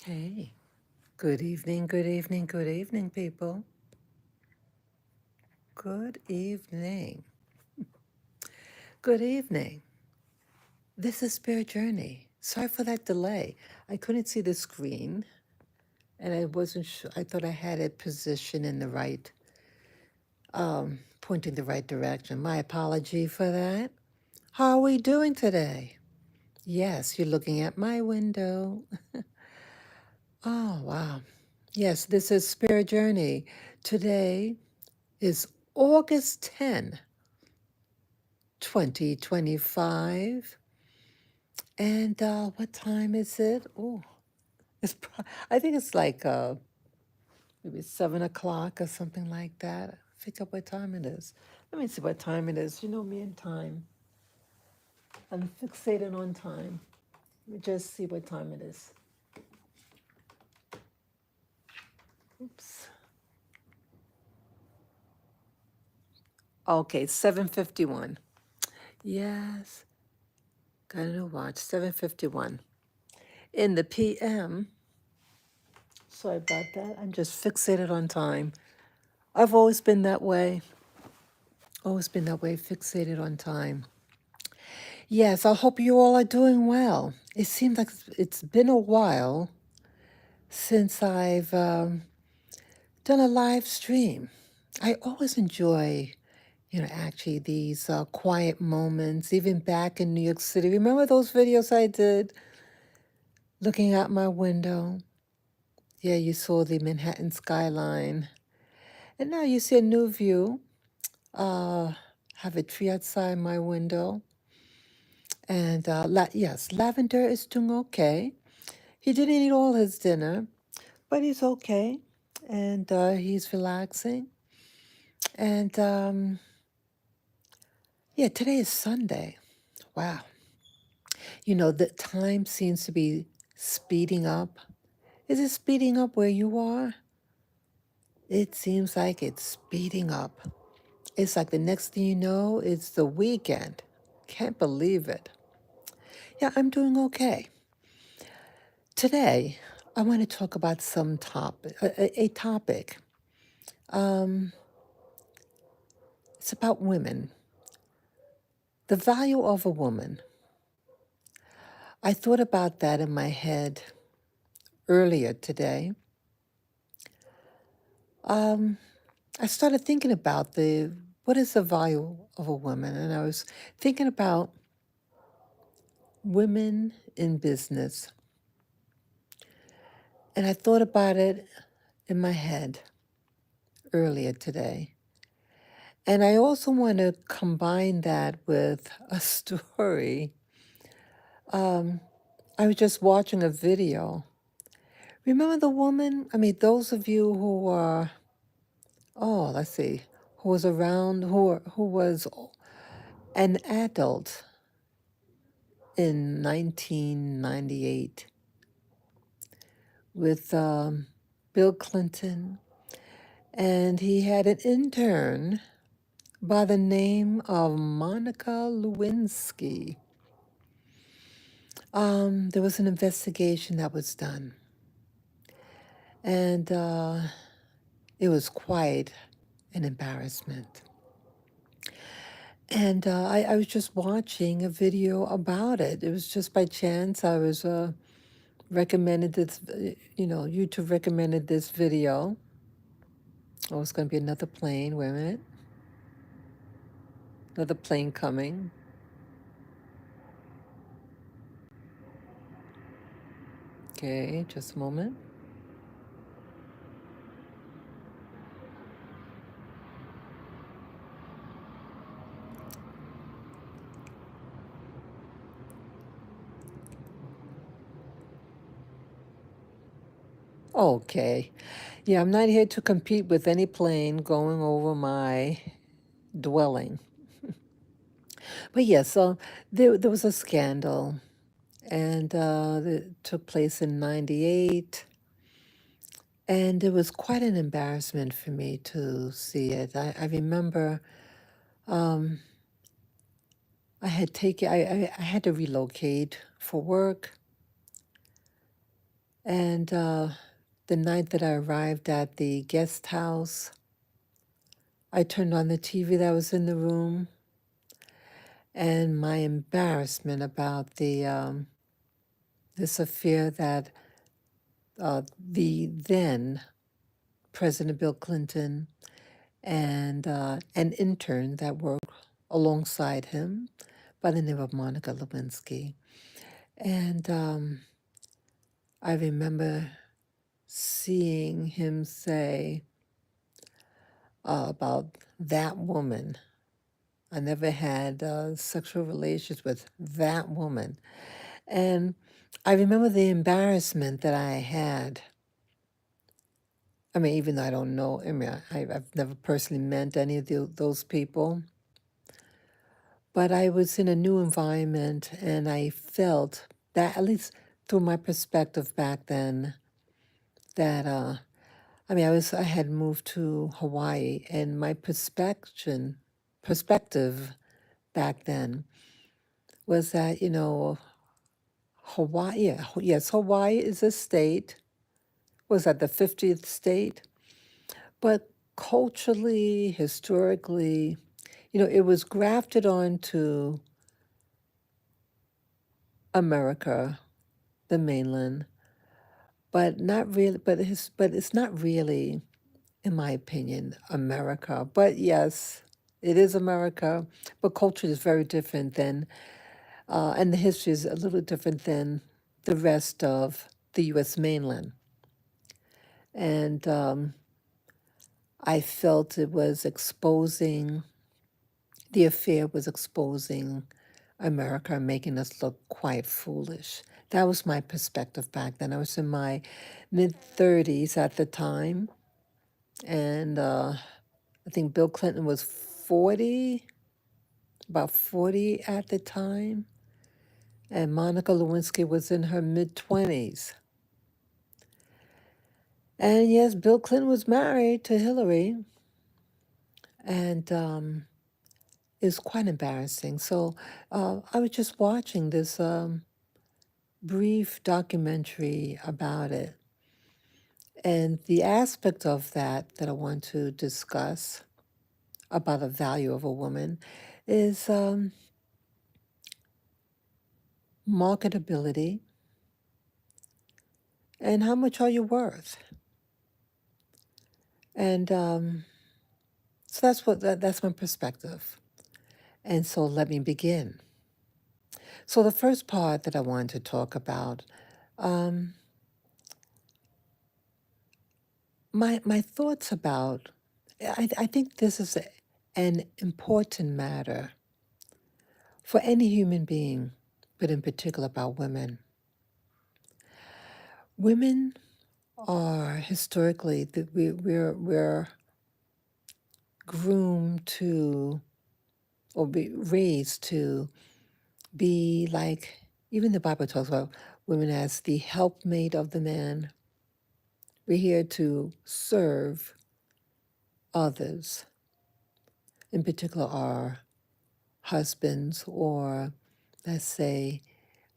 Hey, good evening, good evening, good evening, people. Good evening. Good evening. This is Spirit Journey. Sorry for that delay. I couldn't see the screen and I wasn't sure. I thought I had it positioned in the right, pointing the right direction. My apology for that. How are we doing today? Yes, you're looking at my window. Oh, wow. Yes, this is Spirit Journey. Today is August 2025. And what time is it? Oh, I think it's like maybe 7 o'clock or something like that. I forget what time it is. Let me see what time it is. You know me and time. I'm fixated on time. Let me just see what time it is. Oops. Okay, 7:51. Yes, got a new watch. 7:51 in the PM. Sorry about that. I'm just fixated on time. I've always been that way. Always been that way, fixated on time. Yes, I hope you all are doing well. It seems like it's been a while since I've done a live stream. I always enjoy, actually these quiet moments, even back in New York City. Remember those videos I did looking out my window? Yeah, you saw the Manhattan skyline. And now you see a new view. Have a tree outside my window. And yes, Lavender is doing okay. He didn't eat all his dinner, but he's okay. And he's relaxing. And yeah, today is Sunday. Wow. The time seems to be speeding up. Is it speeding up where you are? It seems like it's speeding up. It's like the next thing you know, it's the weekend. Can't believe it. Yeah, I'm doing okay. Today, I want to talk about some topic, a topic. It's about women, the value of a woman. I thought about that in my head earlier today. I started thinking about what is the value of a woman, and I was thinking about women in business, and I thought about it in my head earlier today. And I also want to combine that with a story. I was just watching a video. Remember the woman? I mean, those of you who are, let's see, who was around, who was an adult in 1998 with Bill Clinton, and he had an intern by the name of Monica Lewinsky. There was an investigation that was done, and it was quite an embarrassment. And I was just watching a video about it. It was just by chance. I was recommended this, YouTube recommended this video. Oh, it's going to be another plane. Wait a minute. Another plane coming. Okay, just a moment. Okay. Yeah, I'm not here to compete with any plane going over my dwelling. But yes, so there was a scandal, and it took place in 98. And it was quite an embarrassment for me to see it. I remember I had taken, I had to relocate for work. And the night that I arrived at the guest house, I turned on the TV that was in the room, and my embarrassment about this affair that the then President Bill Clinton and an intern that worked alongside him by the name of Monica Lewinsky. And I remember seeing him say about that woman. I never had sexual relations with that woman. And I remember the embarrassment that I had. I mean, even though I don't know, I mean, I've never personally met any of those people, but I was in a new environment and I felt that, at least through my perspective back then, that, I mean, I had moved to Hawaii, and my perspective back then was that, Hawaii, yes, Hawaii is a state, was that the 50th state? But culturally, historically, it was grafted onto America, the mainland, but not really, but it's not really, in my opinion, America. But yes, it is America, but culture is very different than, and the history is a little different than the rest of the U.S. mainland. And I felt it was exposing, the affair was exposing America, making us look quite foolish. That was my perspective back then. I was in my mid-30s at the time, and I think Bill Clinton was 40, about 40 at the time, and Monica Lewinsky was in her mid-20s. And yes, Bill Clinton was married to Hillary, and it's quite embarrassing. So I was just watching this brief documentary about it. And the aspect of that I want to discuss about the value of a woman is marketability and how much are you worth. And so that's my perspective. And so let me begin. So the first part that I wanted to talk about, my thoughts about, I think this is an important matter for any human being, but in particular about women. Women are historically that we're groomed to, or be raised to be like, even the Bible talks about women as the helpmate of the man. We're here to serve others, in particular our husbands, or let's say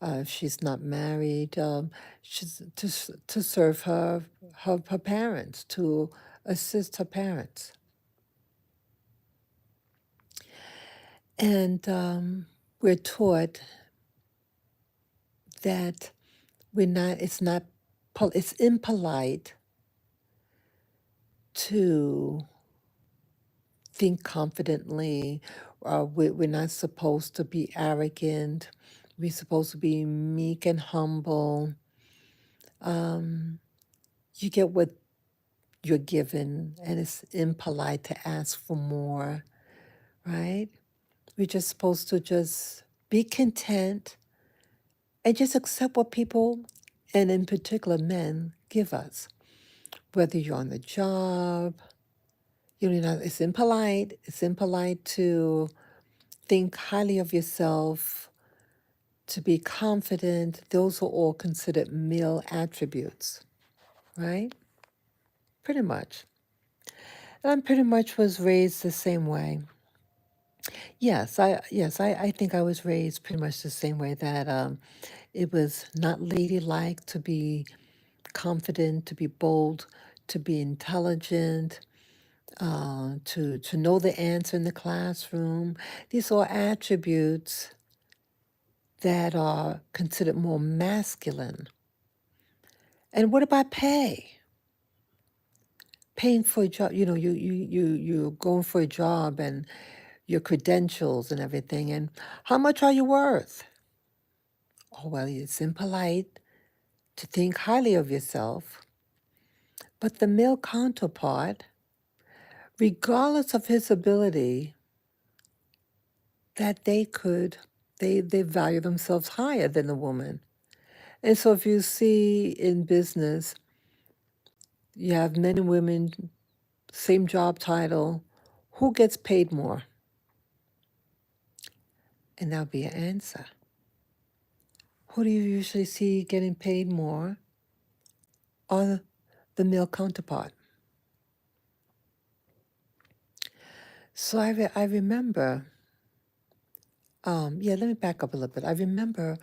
if she's not married, she's to serve her parents, to assist her parents. And we're taught that it's impolite to think confidently. We're not supposed to be arrogant. We're supposed to be meek and humble. You get what you're given, and it's impolite to ask for more, right? We're just supposed to just be content and just accept what people, and in particular men, give us. Whether you're on the job, it's impolite. It's impolite to think highly of yourself, to be confident. Those are all considered male attributes, right? Pretty much. And I pretty much was raised the same way. I think I was raised pretty much the same way, that it was not ladylike to be confident, to be bold, to be intelligent, to know the answer in the classroom. These are attributes that are considered more masculine. And what about pay? Paying for a job, you're going for a job and your credentials and everything. And how much are you worth? Oh, well, it's impolite to think highly of yourself. But the male counterpart, regardless of his ability, that they value themselves higher than the woman. And so if you see in business, you have men and women, same job title, who gets paid more? And that'll be your answer. Who do you usually see getting paid more? Or the male counterpart. So I remember, let me back up a little bit. I remember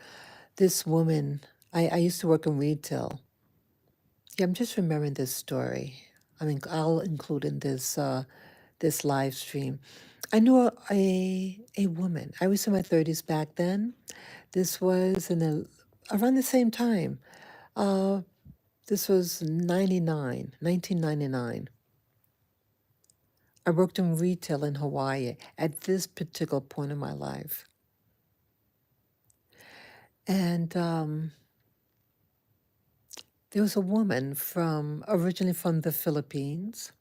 this woman, I used to work in retail. Yeah, I'm just remembering this story. I mean, I'll include in this live stream. I knew a woman. I was in my 30s back then. This was around the same time. This was 1999. I worked in retail in Hawaii at this particular point in my life. And there was a woman originally from the Philippines,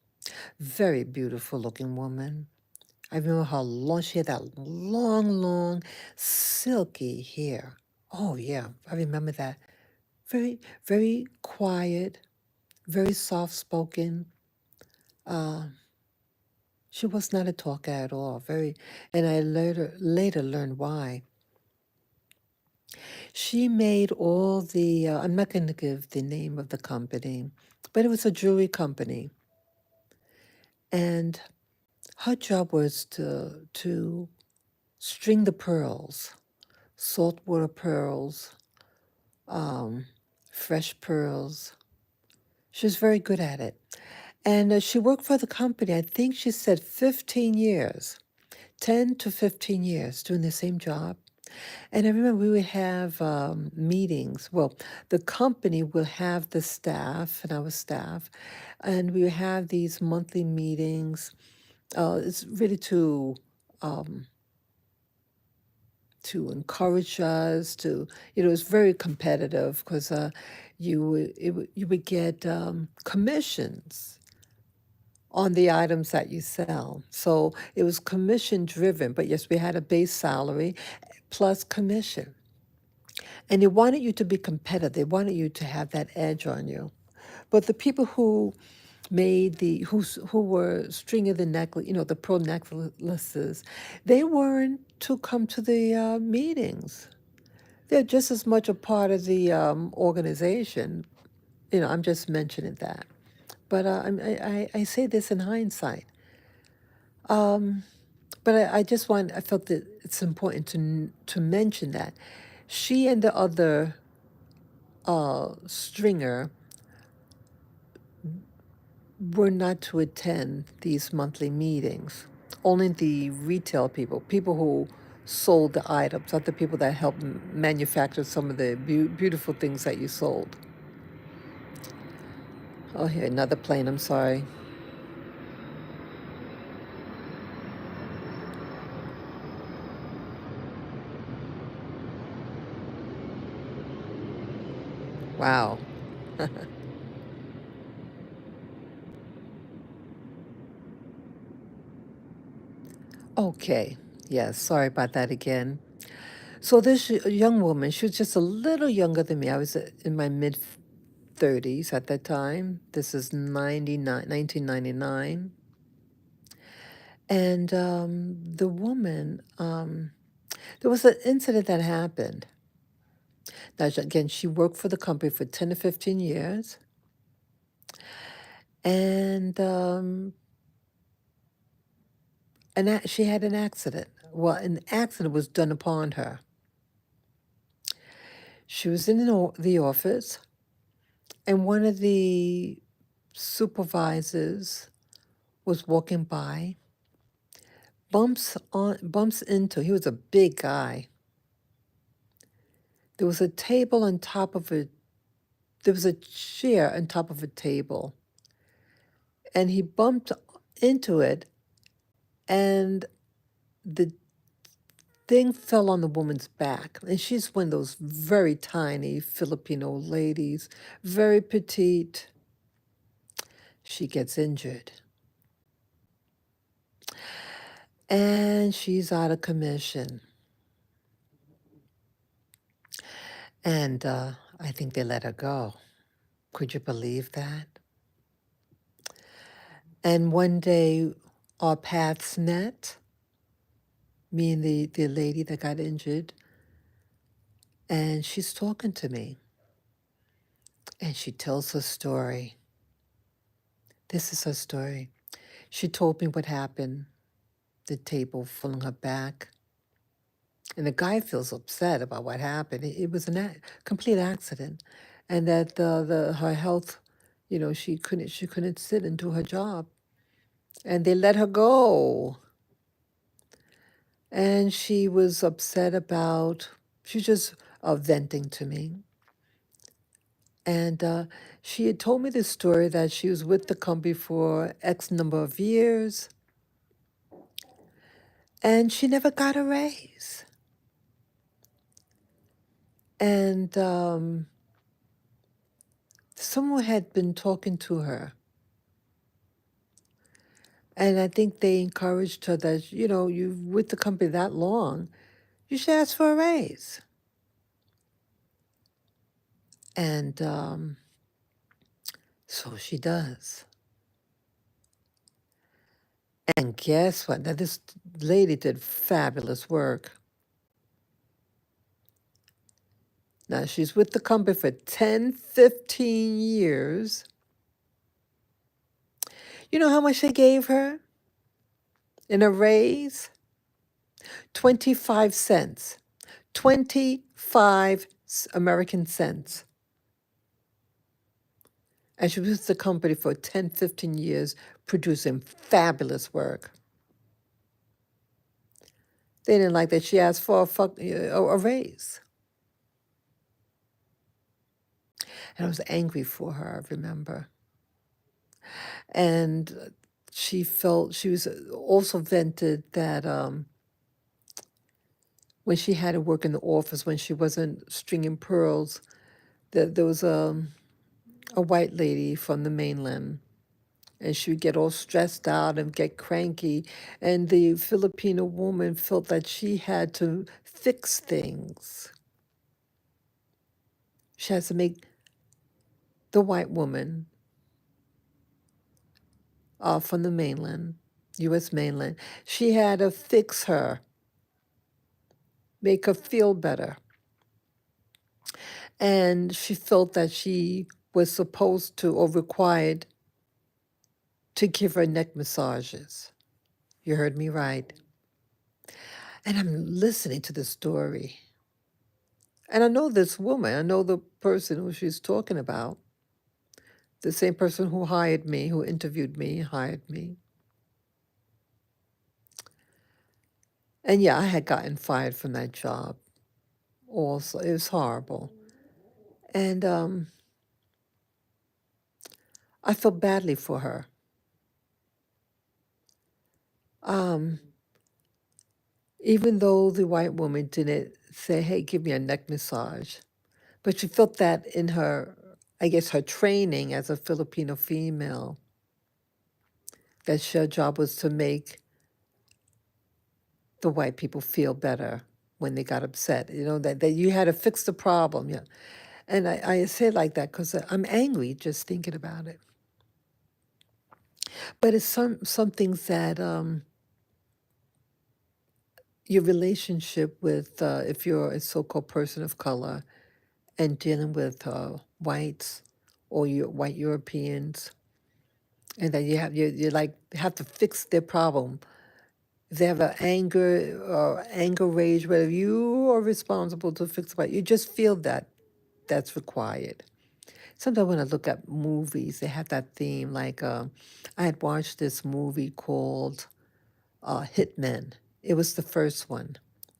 very beautiful looking woman. I remember how long she had that long, silky hair. Oh yeah, I remember that. Very, very quiet, very soft spoken. She was not a talker at all. And I later learned why. She made all the. I'm not going to give the name of the company, but it was a jewelry company, and her job was to string the pearls, saltwater pearls, fresh pearls. She was very good at it. And she worked for the company, I think she said 15 years, 10 to 15 years doing the same job. And I remember we would have meetings. Well, the company will have the staff and our staff, and we would have these monthly meetings. It's really to encourage us it's very competitive because you would get commissions on the items that you sell. So it was commission driven, but yes, we had a base salary plus commission. And they wanted you to be competitive. They wanted you to have that edge on you. But the people who who were stringing the necklace, the pearl necklaces, they weren't to come to the meetings. They're just as much a part of the organization. I'm just mentioning that. But I say this in hindsight. But I felt that it's important to mention that she and the other stringer were not to attend these monthly meetings. Only the retail people who sold the items, not the people that helped manufacture some of the beautiful things that you sold. Oh, here, another plane, I'm sorry. Wow. Okay. Yes, sorry about that again. So this young woman, she was just a little younger than me. I was in my mid 30s at that time. This is 1999. And the woman, there was an incident that happened. Now, again, she worked for the company for 10 to 15 years. And she had an accident. Well, an accident was done upon her. She was in the office, And one of the supervisors was walking by, bumps into, he was a big guy. There was a table on top of it. There was a chair on top of a table. And he bumped into it, and the thing fell on the woman's back. And she's one of those very tiny Filipino ladies, very petite. She gets injured. And she's out of commission. And I think they let her go. Could you believe that? And one day, our paths met, me and the lady that got injured, and she's talking to me. And she tells her story. This is her story. She told me what happened, the table falling her back. And the guy feels upset about what happened. It was a complete accident. And that her health, she couldn't sit and do her job. And they let her go. And she was upset about, she was just venting to me. And she had told me this story that she was with the company for X number of years, and she never got a raise. And someone had been talking to her. And I think they encouraged her that, you're with the company that long, you should ask for a raise. And so she does. And guess what? Now, this lady did fabulous work. Now, she's with the company for 10, 15 years. You know how much they gave her in a raise? 25 cents. 25 American cents. And she was with the company for 10, 15 years, producing fabulous work. They didn't like that she asked for a raise. And I was angry for her, I remember. And she was also vented that when she had to work in the office, when she wasn't stringing pearls, that there was a white lady from the mainland, and she would get all stressed out and get cranky. And the Filipino woman felt that she had to fix things. She has to make the white woman from the mainland, U.S. mainland, she had to fix her, make her feel better. And she felt that she was supposed to or required to give her neck massages. You heard me right. And I'm listening to the story. And I know this woman, I know the person who she's talking about, the same person who hired me, who interviewed me, hired me. And yeah, I had gotten fired from that job also. It was horrible. And I felt badly for her. Even though the white woman didn't say, hey, give me a neck massage, but she felt that in her, I guess, her training as a Filipino female, that her job was to make the white people feel better when they got upset, that you had to fix the problem. Yeah. And I say it like that because I'm angry just thinking about it. But it's some things that your relationship with, if you're a so-called person of color and dealing with whites or white Europeans, and that you like have to fix their problem. If they have an anger or anger rage, whether you are responsible to fix it, you just feel that that's required. sometimes when I look at movies, they have that theme. Like I had watched this movie called Hitmen. It was the first one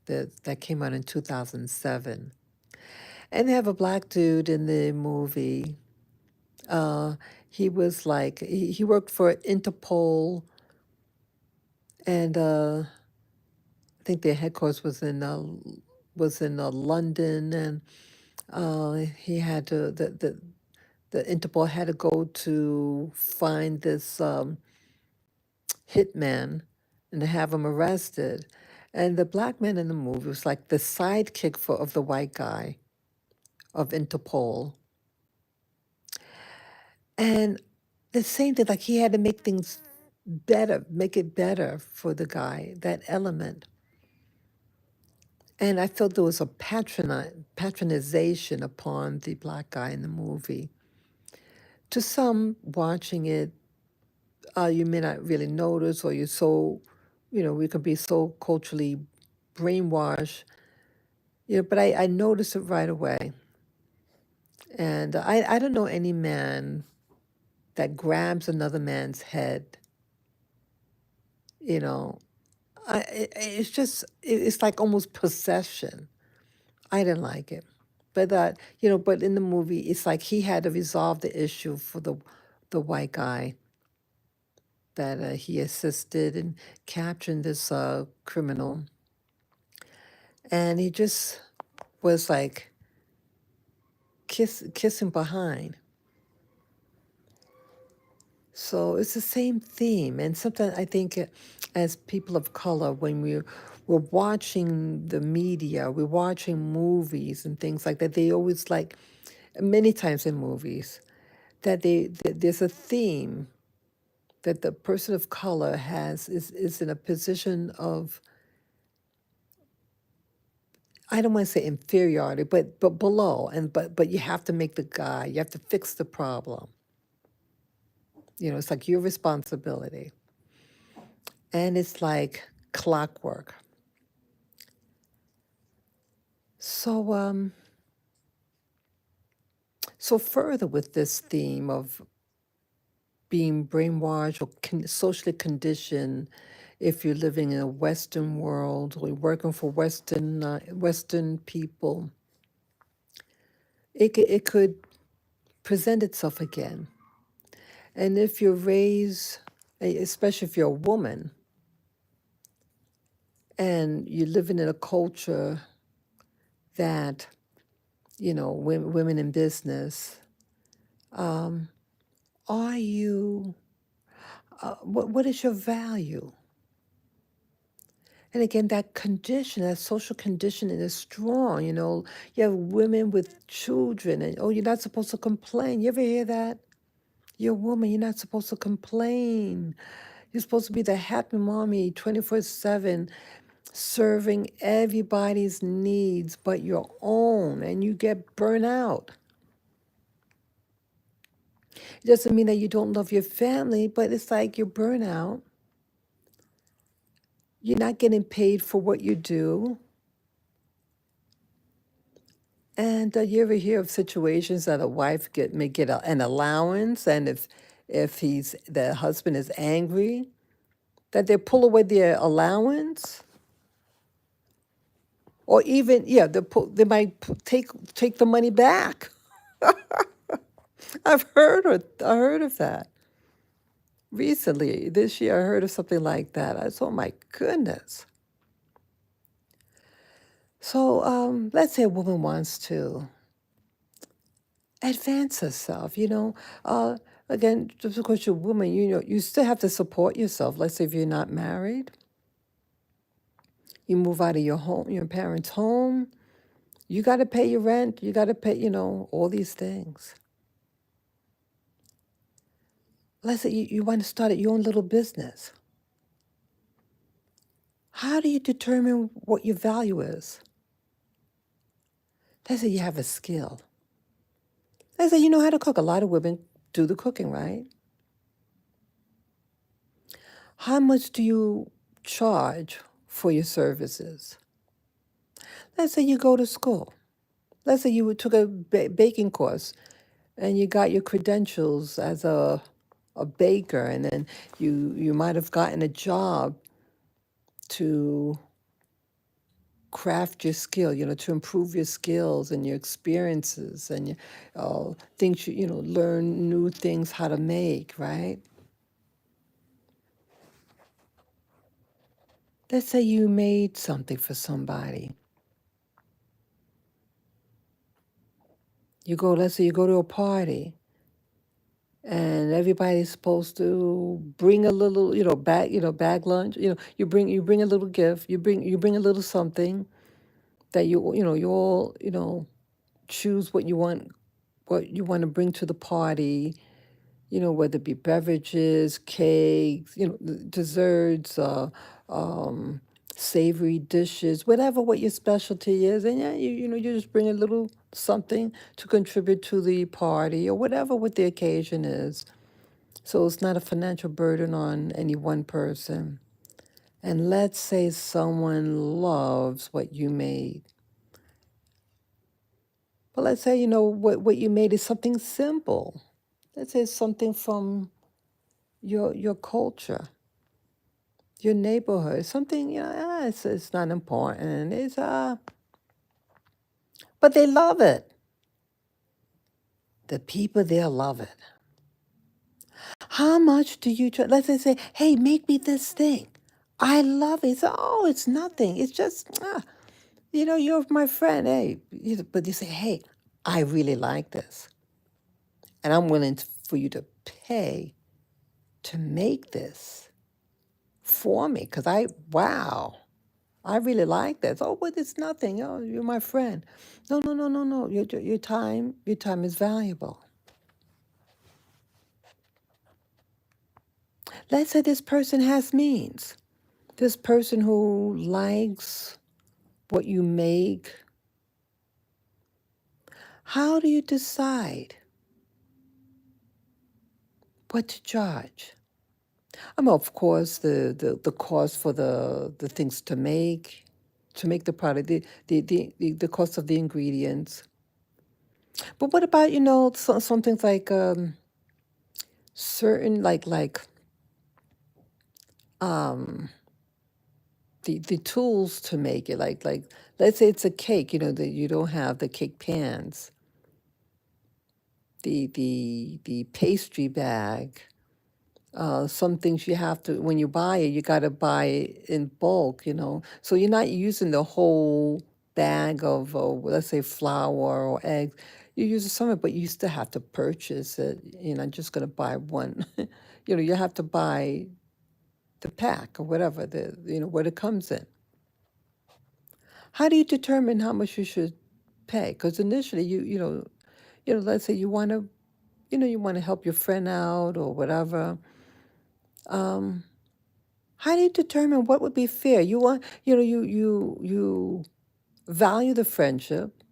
that came out in 2007. And they have a black dude in the movie. Uh, he was like, he worked for Interpol, and I think their headquarters was in London, and he had to the Interpol had to go to find this hitman and to have him arrested. And the black man in the movie was like the sidekick of the white guy of Interpol. And the same thing, like he had to make things better, make it better for the guy, that element. And I felt there was a patronization upon the black guy in the movie. To some watching it, you may not really notice, or you're so, we could be so culturally brainwashed, but I noticed it right away. And I don't know any man that grabs another man's head, you know. It's just, it's like almost possession. I didn't like it. But but in the movie, it's like he had to resolve the issue for the white guy that he assisted in capturing this criminal, and he just was like kissing behind. So it's the same theme, and sometimes I think as people of color, when we're watching the media, we're watching movies and things like that, they always like many times in movies that there's a theme that the person of color is in a position of, I don't want to say inferiority, but below, and but you have to make the guy, you have to fix the problem. It's like your responsibility, and it's like clockwork. So so further with this theme of being brainwashed or socially conditioned, if you're living in a Western world or you're working for Western people, it could present itself again. And if you're raised, especially if you're a woman, and you're living in a culture that, women in business, are you, what is your value? And again, that condition, that social conditioning is strong. You have women with children, and oh, you're not supposed to complain. You ever hear that? You're a woman, you're not supposed to complain. You're supposed to be the happy mommy 24/7, serving everybody's needs but your own, and you get burnt out. It doesn't mean that you don't love your family, but it's like you're burnt out. You're not getting paid for what you do. And you ever hear of situations that a wife may get an allowance, and if the husband is angry, that they pull away their allowance, or even they might take the money back. I heard of that recently. This year, I heard of something like that. I said, "Oh my goodness!" So let's say a woman wants to advance herself. Again, just because you're a woman, you still have to support yourself. Let's say if you're not married, you move out of your home, your parents' home. You got to pay your rent. You got to pay, all these things. Let's say you want to start your own little business. How do you determine what your value is? Let's say you have a skill. Let's say you know how to cook. A lot of women do the cooking, right? How much do you charge for your services? Let's say you go to school. Let's say you took a baking course. and you got your credentials as a baker, and then you might have gotten a job to craft your skill, to improve your skills and your experiences and your things, learn new things how to make, right? Let's say you made something for somebody. Let's say you go to a party and everybody's supposed to bring a little, bag lunch. You bring a little gift. You bring a little something that you all, choose what you want to bring to the party. Whether it be beverages, cakes, desserts, um, savory dishes, whatever what your specialty is, and yeah, you just bring a little something to contribute to the party or whatever what the occasion is. So it's not a financial burden on any one person. And let's say someone loves what you made. But let's say, what you made is something simple. Let's say it's something from your culture, your neighborhood, something, it's not important. But they love it. The people there love it. How much do you try? Let's say, hey, make me this thing. I love it. Oh, it's nothing. It's just, you're my friend. Hey, but you say, hey, I really like this. And I'm willing for you to pay to make this for me. Because wow, I really like this. Oh, but it's nothing. Oh, you're my friend. No, no, no, no, no. Your time is valuable. Let's say this person has means. This person who likes what you make. How do you decide what to charge? Of course, the cost for the things to make the product, the cost of the ingredients. But what about, some things like certain um the tools to make it, like let's say it's a cake, that you don't have the cake pans, the pastry bag. Some things you have to, when you buy it, you got to buy it in bulk, so you're not using the whole bag of, let's say, flour or eggs. You use some of it, but you still have to purchase it. You're not just going to buy one. You have to buy the pack or whatever, what it comes in. How do you determine how much you should pay? Because initially, let's say you want to help your friend out or whatever. Um, how do you determine what would be fair? You want, you value the friendship,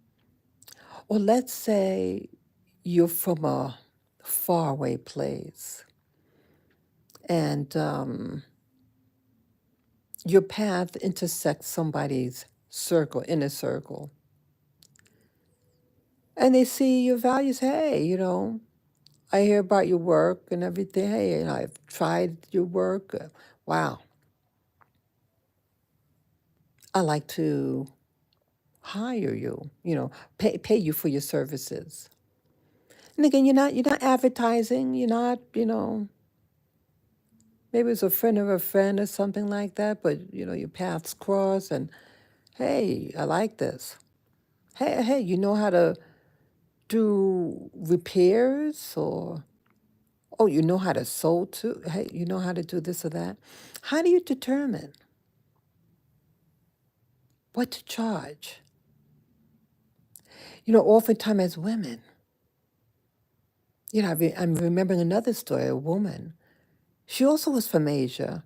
or let's say you're from a faraway place, and your path intersects somebody's inner circle, and they see your values. Hey, I hear about your work and everything. Hey, I've tried your work. Wow, I like to hire you. Pay you for your services. And again, you're not advertising. You're not, maybe it's a friend of a friend or something like that. But your paths cross, and hey, I like this. Hey, you know how to do repairs, or oh, you know how to sew too. Hey, you know how to do this or that. How do you determine what to charge? Oftentimes as women, I'm remembering another story. A woman, she also was from Asia.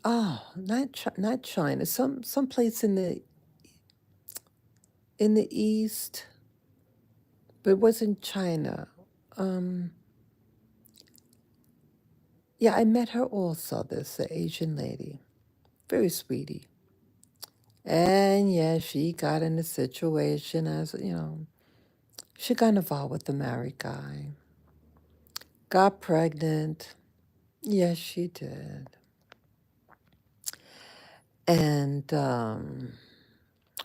Oh, not China. Some place in the East, but it wasn't China. Um, yeah, I met her also. This Asian lady, very sweetie, and yeah, she got in a situation as She got involved with the married guy, got pregnant. Yes, she did. And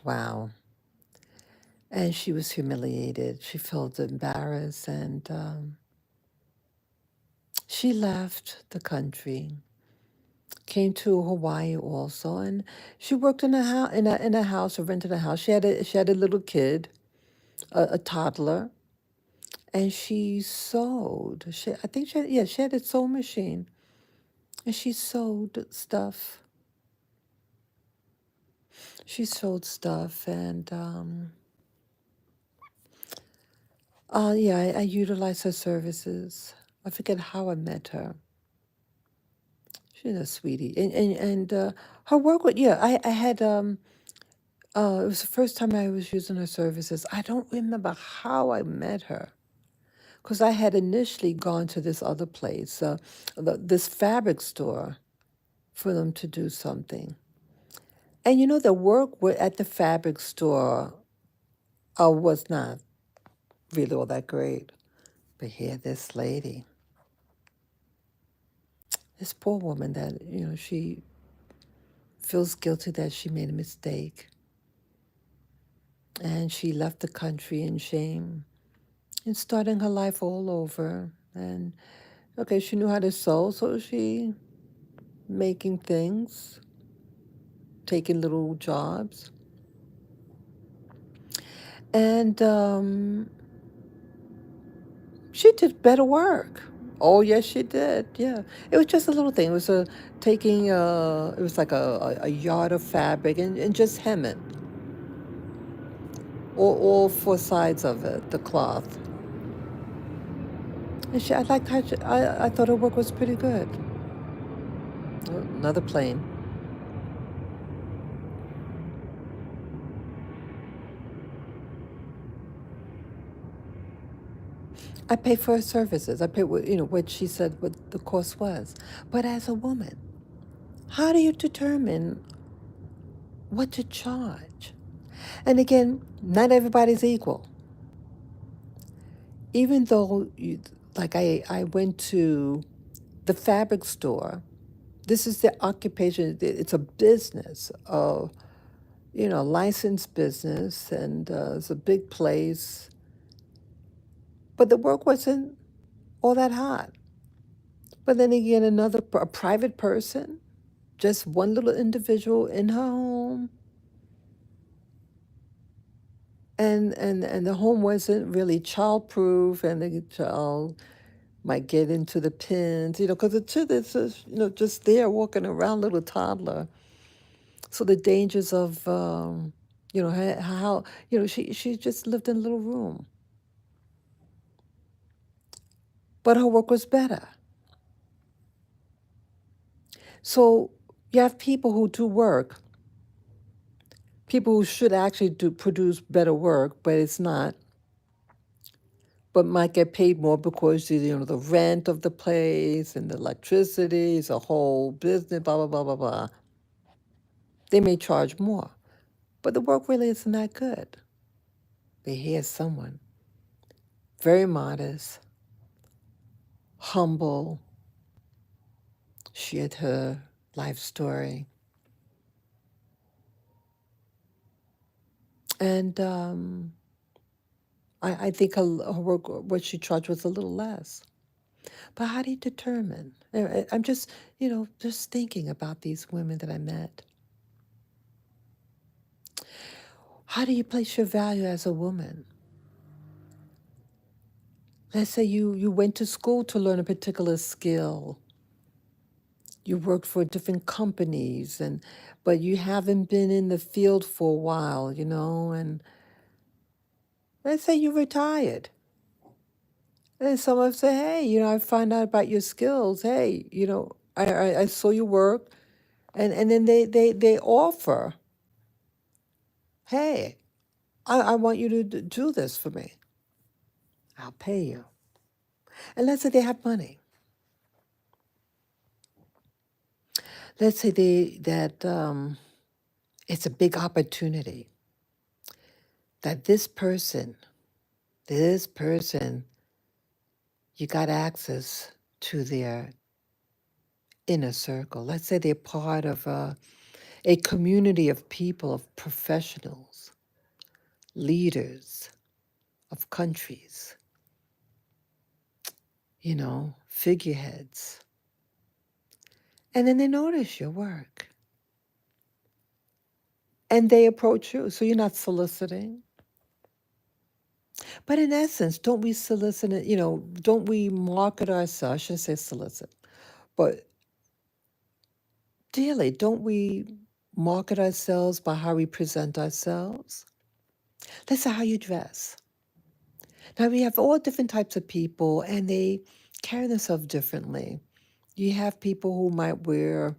wow. And she was humiliated. She felt embarrassed, and she left the country, came to Hawaii also, and she worked in a house, in a house, or rented a house. She had a little kid, a toddler, and she sewed. I think she had a sewing machine, and she sewed stuff. She sewed stuff, and yeah, I utilized her services. I forget how I met her. She's a sweetie, and her work with yeah, I had it was the first time I was using her services. I don't remember how I met her, because I had initially gone to this other place, this fabric store, for them to do something. And the work at the fabric store was not really all that great. But here, this lady, this poor woman that, she feels guilty that she made a mistake. And she left the country in shame and starting her life all over. And okay, she knew how to sew, so she making things, taking little jobs. And she did better work. Oh yes, she did. Yeah, it was just a little thing. It was it was like a yard of fabric and just hem it, all four sides of it, the cloth. And I liked how I thought her work was pretty good. Oh, another plane. I paid for her services. I paid what she said what the cost was. But as a woman, how do you determine what to charge? And again, not everybody's equal. Even though like I went to the fabric store. This is the occupation. It's a business, licensed business, and it's a big place. But the work wasn't all that hard. But then again, a private person, just one little individual in her home, and the home wasn't really childproof, and the child might get into the pins, because the kid is just there walking around, little toddler. So the dangers of, how, she just lived in a little room. But her work was better. So you have people who do work, people who should actually produce better work, but it's not, but might get paid more because, the rent of the place and the electricity is a whole business, blah, blah, blah, blah, blah. They may charge more, but the work really isn't that good. But here's someone very modest, humble, shared her life story. And I think her work, what she charged was a little less. But how do you determine? I'm just, just thinking about these women that I met. How do you place your value as a woman? Let's say you went to school to learn a particular skill. You worked for different companies, but you haven't been in the field for a while, and let's say you retired. And someone say, hey, I find out about your skills. Hey, I saw your work. And then they offer, hey, I want you to do this for me. I'll pay you. And let's say they have money. Let's say it's a big opportunity that this person This person, you got access to their inner circle. Let's say they're part of a community of people, of professionals, leaders of countries, figureheads. And then they notice your work and they approach you. So you're not soliciting. But in essence, don't we solicit it, don't we market ourselves? I shouldn't say solicit, but dearly, don't we market ourselves by how we present ourselves? Let's say how you dress. Now we have all different types of people and they carry themselves differently. You have people who might wear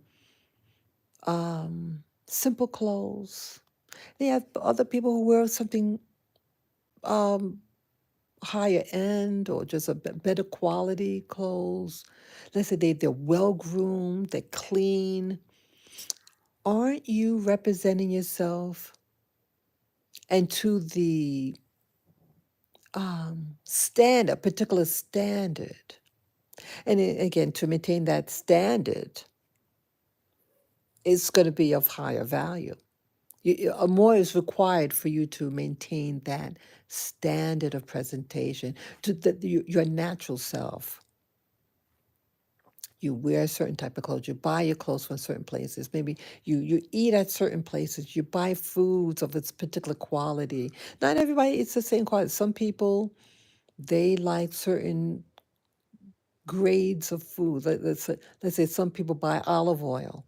simple clothes. You have other people who wear something um, higher end or just a better quality clothes. Let's say they're well groomed, they're clean. Aren't you representing yourself and to the a particular standard? And again, to maintain that standard, it's going to be of higher value. More is required for you to maintain that standard of presentation to your natural self. You wear a certain type of clothes. You buy your clothes from certain places. Maybe you eat at certain places. You buy foods of its particular quality. Not everybody eats the same quality. Some people, they like certain grades of food. Let's say some people buy olive oil.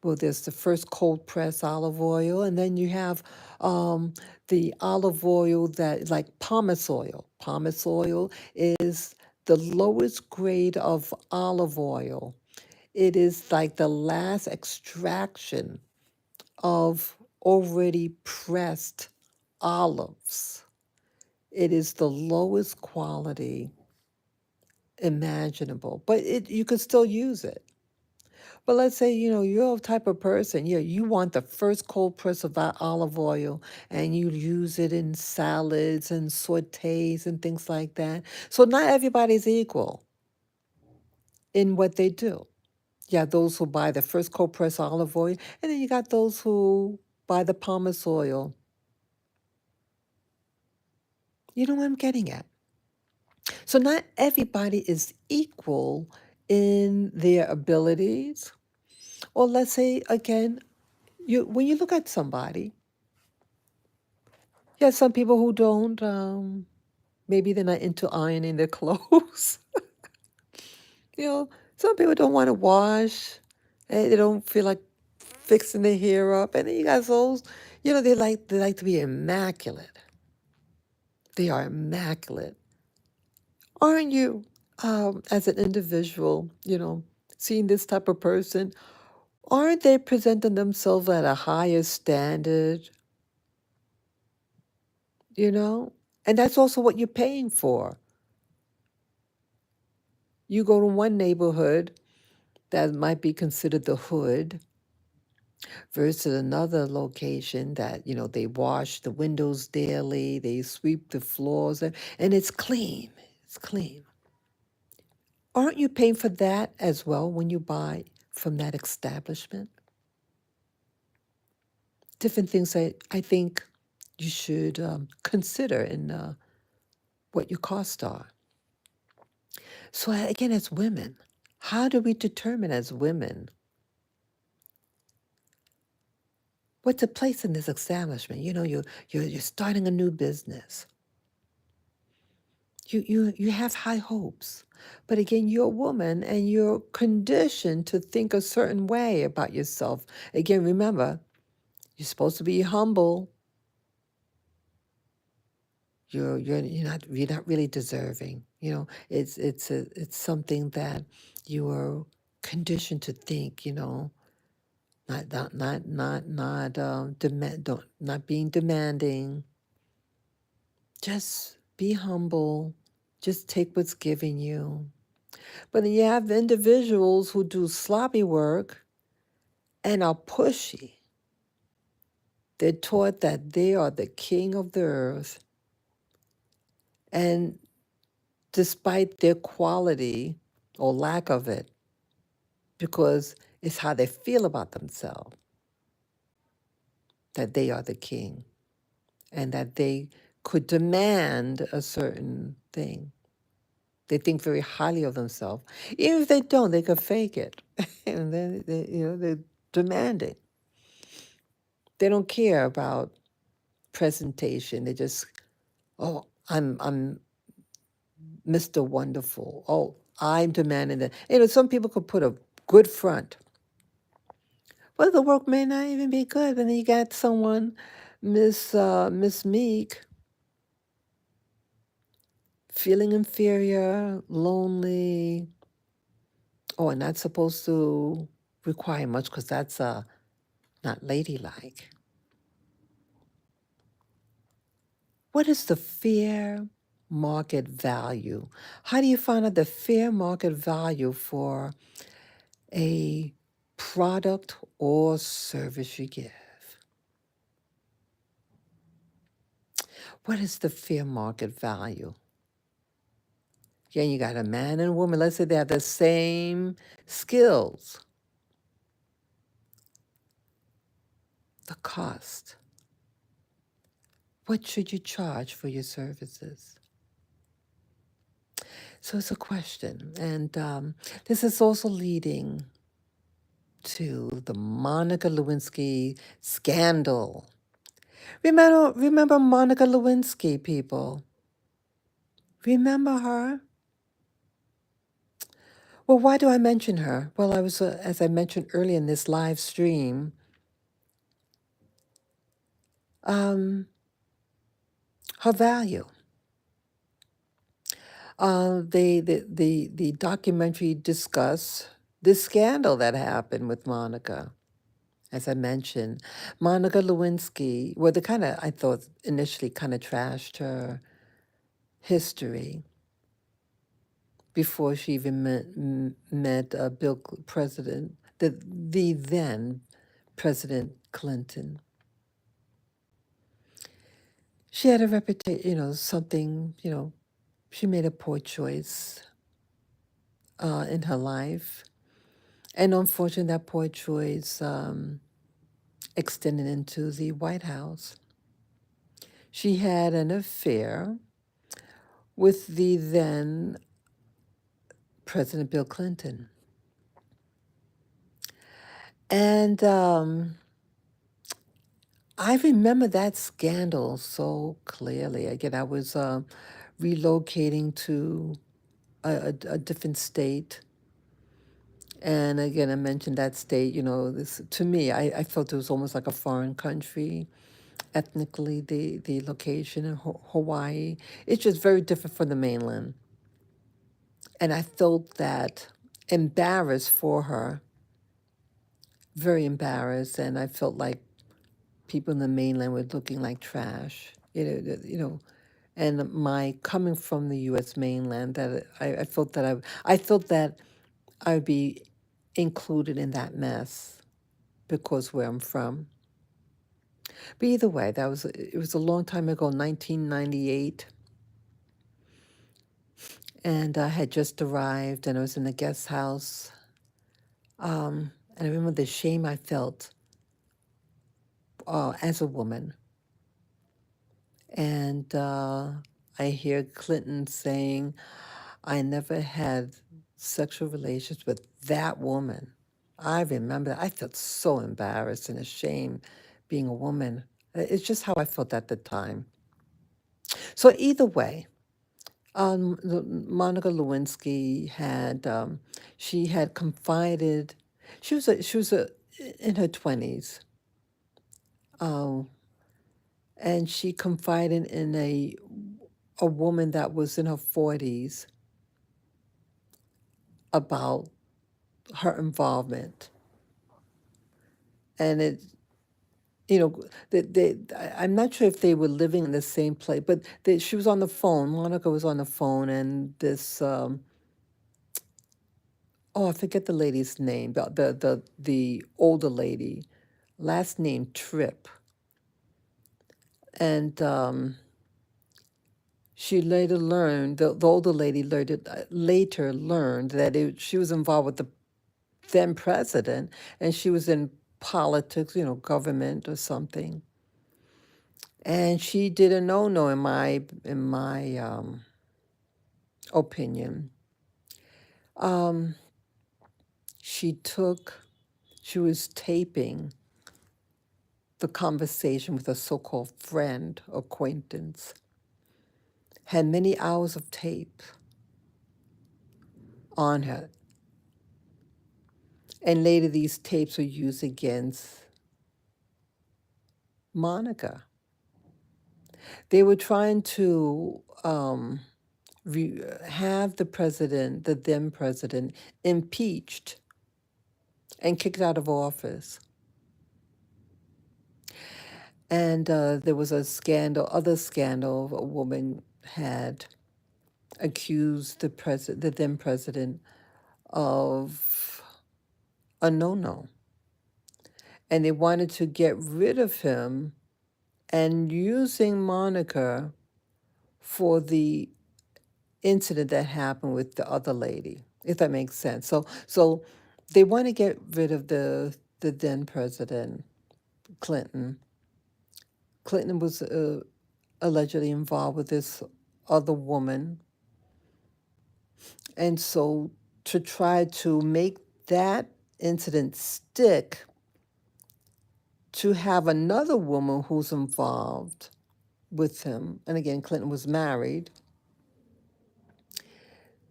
Well, there's the first cold press olive oil, and then you have the olive oil that like pumice oil. Pumice oil is the lowest grade of olive oil. It is like the last extraction of already pressed olives. It is the lowest quality imaginable, but you could still use it. But let's say, you're a type of person, you want the first cold press of that olive oil and you use it in salads and sautés and things like that. So not everybody's equal in what they do. Yeah, those who buy the first cold press olive oil, and then you got those who buy the pumice oil. You know what I'm getting at? So not everybody is equal in their abilities. Or let's say again, when you look at somebody, yeah, some people who don't, maybe they're not into ironing their clothes. Some people don't want to wash. They don't feel like fixing their hair up. And then you got those, they like to be immaculate. They are immaculate. Aren't you, as an individual, seeing this type of person, aren't they presenting themselves at a higher standard, you know? And that's also what you're paying for. You go to one neighborhood that might be considered the hood versus another location that, they wash the windows daily, they sweep the floors, and it's clean. It's clean. Aren't you paying for that as well when you buy from that establishment? Different things that I think you should consider in what your costs are. So again, as women, how do we determine as women what to place in this establishment? You're starting a new business. You have high hopes. But again, you're a woman and you're conditioned to think a certain way about yourself. Again, remember, you're supposed to be humble. You're not really deserving. It's something that you are conditioned to think. Not being demanding. Just be humble. Just take what's given you. But then you have individuals who do sloppy work and are pushy. They're taught that they are the king of the earth. And despite their quality or lack of it, because it's how they feel about themselves, that they are the king and that they could demand a certain thing. They think very highly of themselves. Even if they don't, they could fake it. And then they're demanding. They don't care about presentation. They just, oh, I'm Mr. Wonderful. Oh, I'm demanding that. Some people could put a good front, but the work may not even be good. And then you got someone, Miss Meek, feeling inferior, lonely. Oh, and not supposed to require much because that's not ladylike. What is the fair market value? How do you find out the fair market value for a product or service you give? What is the fair market value? Again, you got a man and a woman. Let's say they have the same skills. The cost. What should you charge for your services? So it's a question. And this is also leading to the Monica Lewinsky scandal. Remember Monica Lewinsky, people? Remember her? Well, why do I mention her? Well, I was, as I mentioned earlier in this live stream, her value. The documentary discussed the scandal that happened with Monica. As I mentioned, Monica Lewinsky, well, I thought initially kind of trashed her history before she even met the then President Clinton. She had a reputation, she made a poor choice in her life. And unfortunately, that poor choice extended into the White House. She had an affair with the then President Bill Clinton. And I remember that scandal so clearly. Again, I was relocating to a different state. And again, I mentioned that state, to me, I felt it was almost like a foreign country. Ethnically, the location in Hawaii, it's just very different from the mainland. And I felt that embarrassed for her, very embarrassed, and I felt like people in the mainland were looking like trash, and my coming from the U.S. mainland, that I felt that I thought that I would be included in that mess because where I'm from. But either way, it was a long time ago, 1998. And I had just arrived and I was in the guest house. And I remember the shame I felt as a woman. And I hear Clinton saying, I never had sexual relations with that woman. I remember that. I felt so embarrassed and ashamed being a woman. It's just how I felt at the time. So either way, Monica Lewinsky she had confided, she was in her 20s, and she confided in a woman that was in her 40s about her involvement. And I'm not sure if they were living in the same place, but she was on the phone. Monica was on the phone, and this, I forget the lady's name, the older lady, last name Tripp. And she later learned, the older lady later learned that she was involved with the then president, and she was in politics, government or something. And she did a no-no in my opinion. She was taping the conversation with a so-called friend, acquaintance, had many hours of tape on her. And later these tapes were used against Monica. They were trying to have the then president, impeached and kicked out of office. And there was other scandal. A woman had accused the then president of a no-no. And they wanted to get rid of him and using Monica for the incident that happened with the other lady, if that makes sense. So they want to get rid of the then president, Clinton. Clinton was allegedly involved with this other woman. And so to try to make that incident stick, to have another woman who's involved with him, and again, Clinton was married,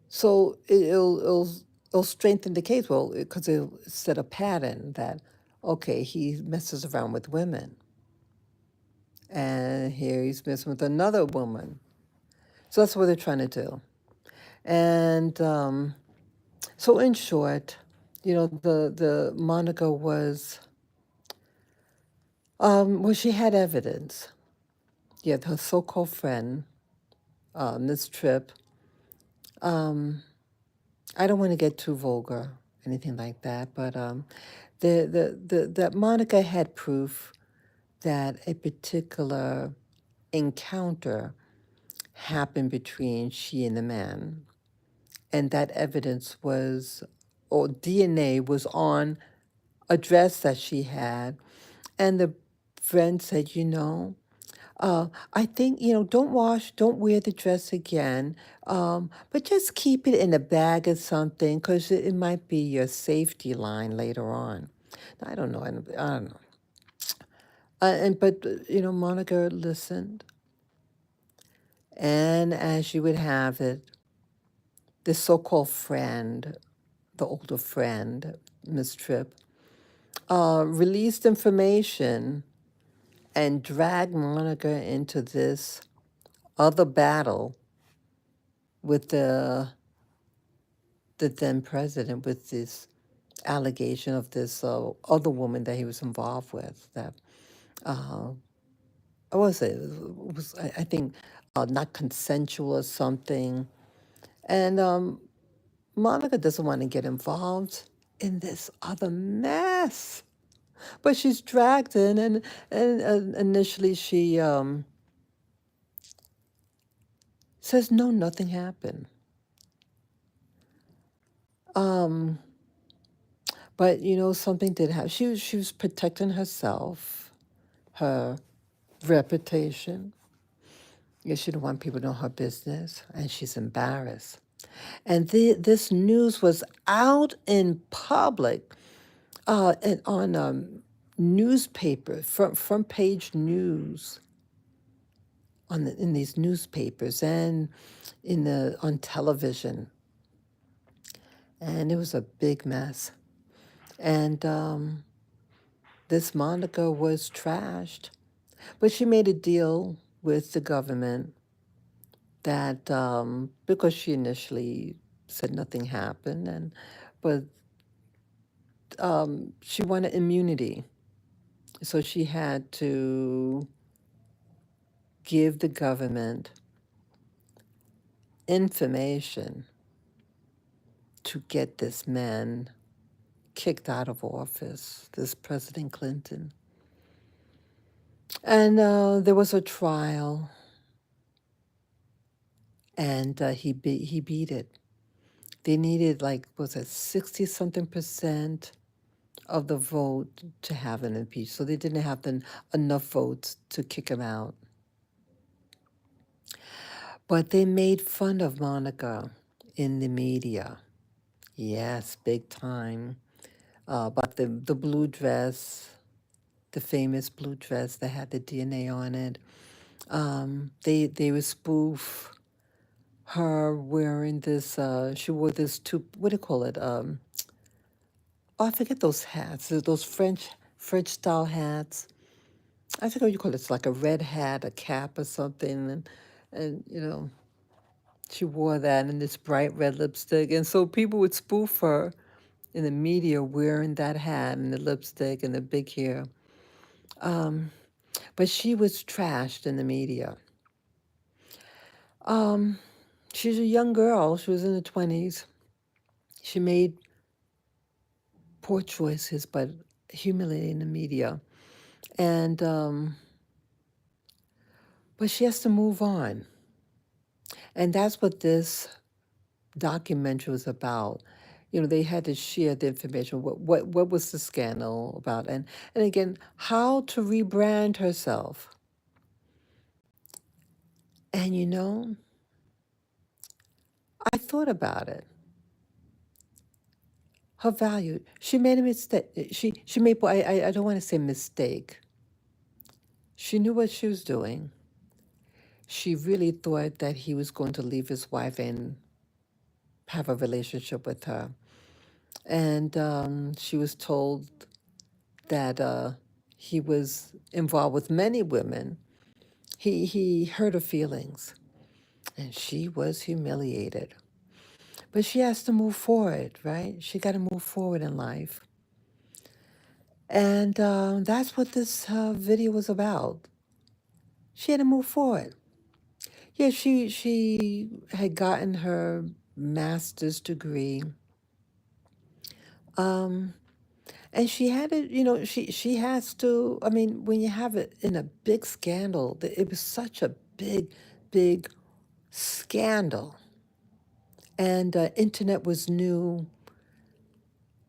so it'll strengthen the case, well, because it'll set a pattern that, okay, he messes around with women, and here he's messing with another woman. So that's what they're trying to do. And so in short, the Monica was, well, she had evidence. Yeah, her so-called friend, Miss Tripp. I don't want to get too vulgar, anything like that, but that Monica had proof that a particular encounter happened between she and the man, and that evidence was, or DNA was on a dress that she had, and the friend said, I think, don't wear the dress again, but just keep it in a bag or something because it might be your safety line later on. I don't know. I don't know. But Monica listened. And as you would have it, this so-called friend, the older friend, Miss Tripp, released information and dragged Monica into this other battle with the then president, with this allegation of this other woman that he was involved with. That what was it? It was, I think, not consensual or something. And Monica doesn't want to get involved in this other mess, but she's dragged in, and initially she says, no, nothing happened. But something did happen. She was protecting herself, her reputation. Yeah, she didn't want people to know her business, and she's embarrassed. And this news was out in public, and on newspaper, front page news, in these newspapers and on television, and it was a big mess. And this Monica was trashed, but she made a deal with the government that because she initially said nothing happened, but she wanted immunity, so she had to give the government information to get this man kicked out of office, this President Clinton. And there was a trial. and he beat it. They needed, like, was it 60 something percent of the vote to have an impeachment. So they didn't have enough votes to kick him out. But they made fun of Monica in the media. Yes, big time. About the blue dress, the famous blue dress that had the DNA on it. They would spoof her wearing this. She wore this what do you call it? Oh, I forget those hats. Those French style hats. I forget what you call it. It's like a red hat, a cap, or something, and she wore that and this bright red lipstick, and so people would spoof her in the media wearing that hat and the lipstick and the big hair. But she was trashed in the media. She's a young girl. She was in the 20s. She made poor choices, but humiliating the media. And but she has to move on. And that's what this documentary was about. They had to share the information. What was the scandal about? And again, how to rebrand herself. And I thought about it. Her value. She made a mistake. She made. I don't want to say mistake. She knew what she was doing. She really thought that he was going to leave his wife and have a relationship with her. And she was told that he was involved with many women. He hurt her feelings, and she was humiliated. But she has to move forward, right? She got to move forward in life. And that's what this video was about. She had to move forward. Yeah, she had gotten her master's degree. And she had it, she has to, I mean, when you have it in a big scandal, it was such a big scandal. And internet was new.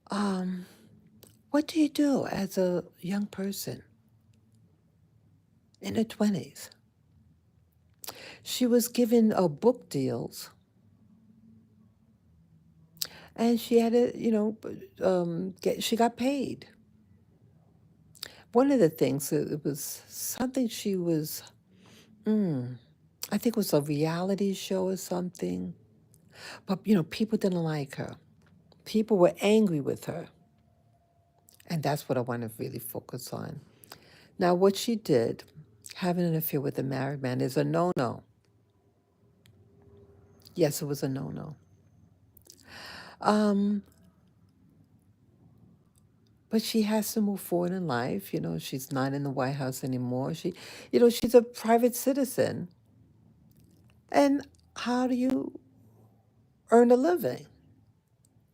What do you do as a young person in her 20s? She was given book deals, and she had to, she got paid. One of the things, it was something she was, I think it was a reality show or something. But, people didn't like her. People were angry with her. And that's what I want to really focus on. Now, what she did, having an affair with a married man, is a no-no. Yes, it was a no-no. But she has to move forward in life. She's not in the White House anymore. She's a private citizen. And how do you earn a living?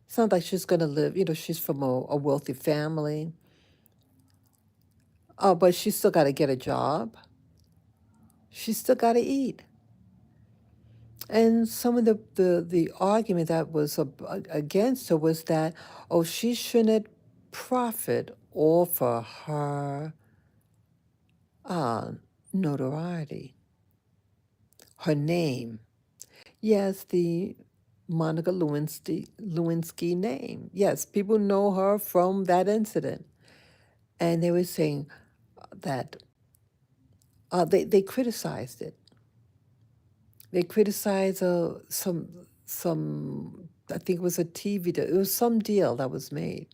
It's not like she's going to live, she's from a wealthy family. But she's still got to get a job. She's still got to eat. And some of the argument that was against her was that, she shouldn't profit off of her notoriety, her name. Yes, the Monica Lewinsky name. Yes, people know her from that incident. And they were saying that they criticized it. They criticized some I think it was a TV deal. It was some deal that was made,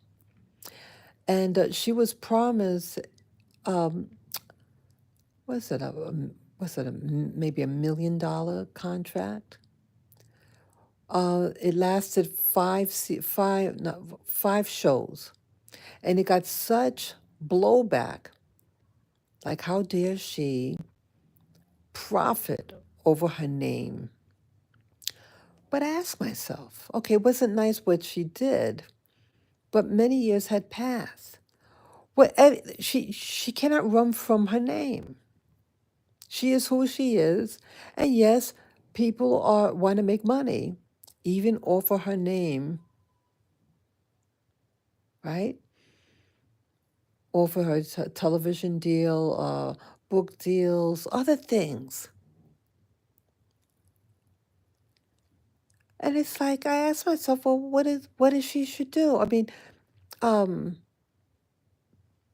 and she was promised was it maybe $1 million contract? It lasted five shows, and it got such blowback. Like, how dare she profit over her name? But I asked myself, okay, it wasn't nice what she did, but many years had passed. Well, she cannot run from her name. She is who she is, and yes, People want to make money, even offer her name, right? Offer her television deal, book deals, other things. And it's like I ask myself, well, what is she should do? I mean, um,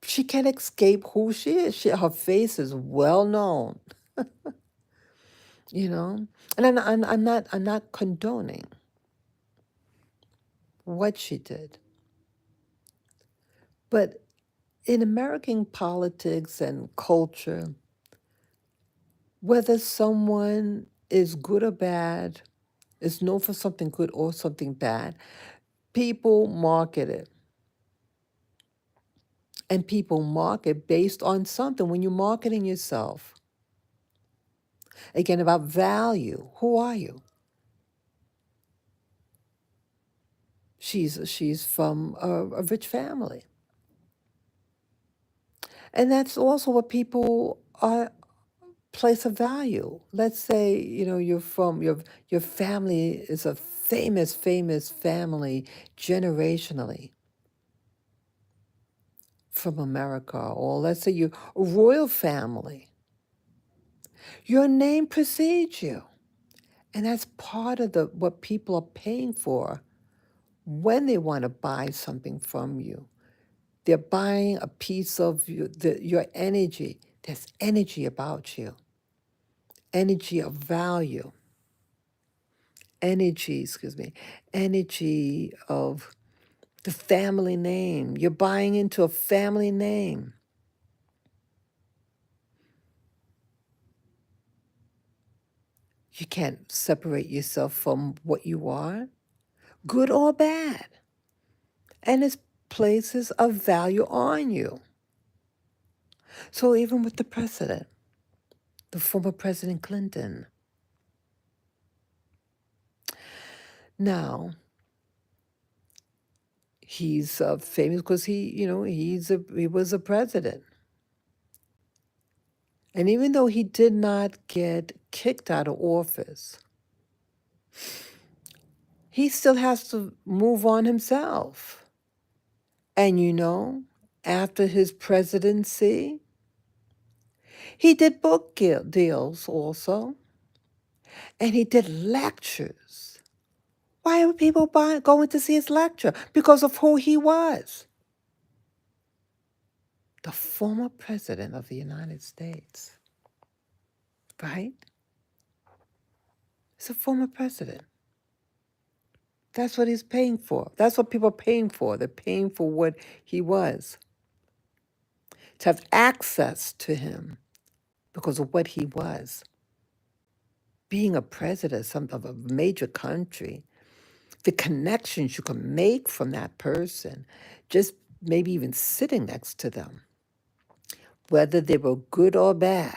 she can't escape who she is. Her face is well known, you know. And I'm not condoning what she did, but in American politics and culture, whether someone is good or bad, is known for something good or something bad, people market it. And people market based on something. When you're marketing yourself, again, about value, who are you? She's from a rich family. And that's also what people place a value. Let's say, you're from your family is a famous family generationally from America, or let's say you're a royal family. Your name precedes you. And that's part of what people are paying for when they want to buy something from you. They're buying a piece of your energy. There's energy about you, energy of value, energy of the family name. You're buying into a family name. You can't separate yourself from what you are, good or bad. And it places a value on you. So even with the president, the former President Clinton. Now, he's famous because he was a president. And even though he did not get kicked out of office, he still has to move on himself. And after his presidency, he did book deals also. And he did lectures. Why were people going to see his lecture? Because of who he was. The former president of the United States. Right? He's a former president. That's what he's paying for. That's what people are paying for. They're paying for what he was. To have access to him because of what he was. Being a president of a major country, the connections you can make from that person, just maybe even sitting next to them, whether they were good or bad,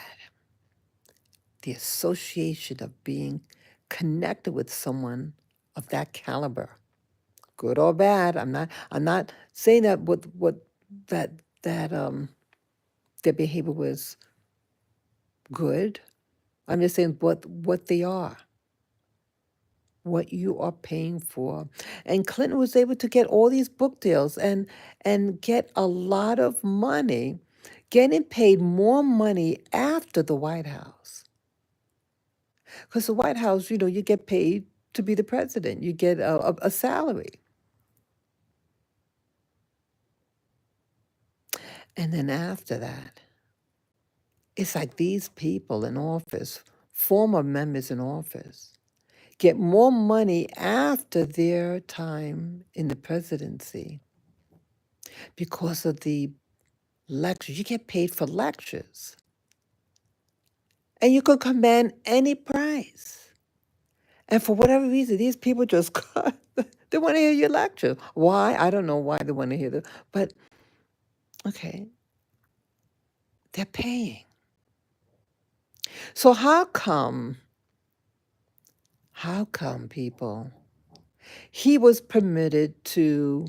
the association of being connected with someone of that caliber, good or bad. I'm not saying that that their behavior was good. I'm just saying what they are, what you are paying for. And Clinton was able to get all these book deals and get a lot of money, getting paid more money after the White House. Because the White House, you get paid to be the president. You get a salary. And then after that, it's like these people in office, former members in office, get more money after their time in the presidency because of the lectures. You get paid for lectures. And you can command any price. And for whatever reason, these people just they want to hear your lecture. Why? I don't know why they want to hear it. But, okay, they're paying. So how come, people, he was permitted to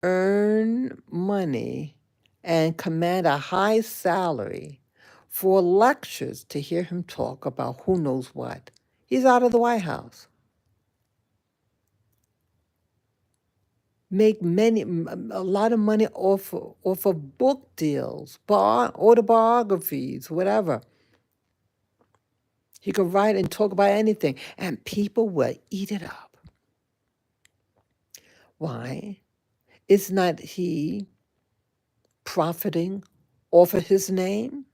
earn money and command a high salary for lectures to hear him talk about who knows what? He's out of the White House. Make a lot of money off of book deals, autobiographies, whatever. He could write and talk about anything, and people will eat it up. Why? Is not he profiting off of his name,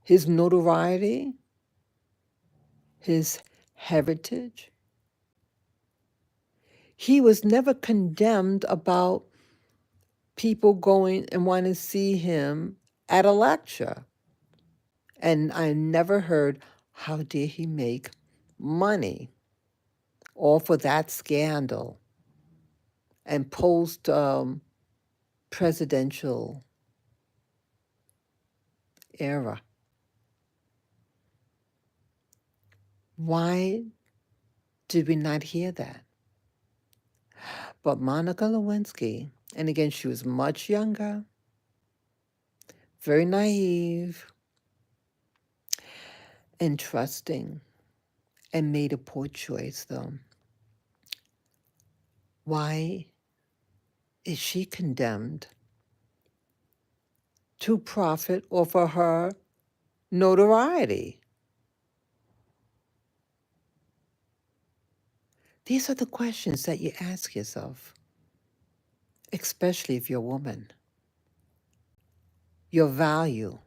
his notoriety, his heritage? He was never condemned about people going and wanting to see him at a lecture. And I never heard, how did he make money off of that scandal and post presidential era? Why did we not hear that? But Monica Lewinsky, and again, she was much younger, very naive, and trusting, and made a poor choice, though. Why is she condemned to profit off of her notoriety? These are the questions that you ask yourself, especially if you're a woman. Your value.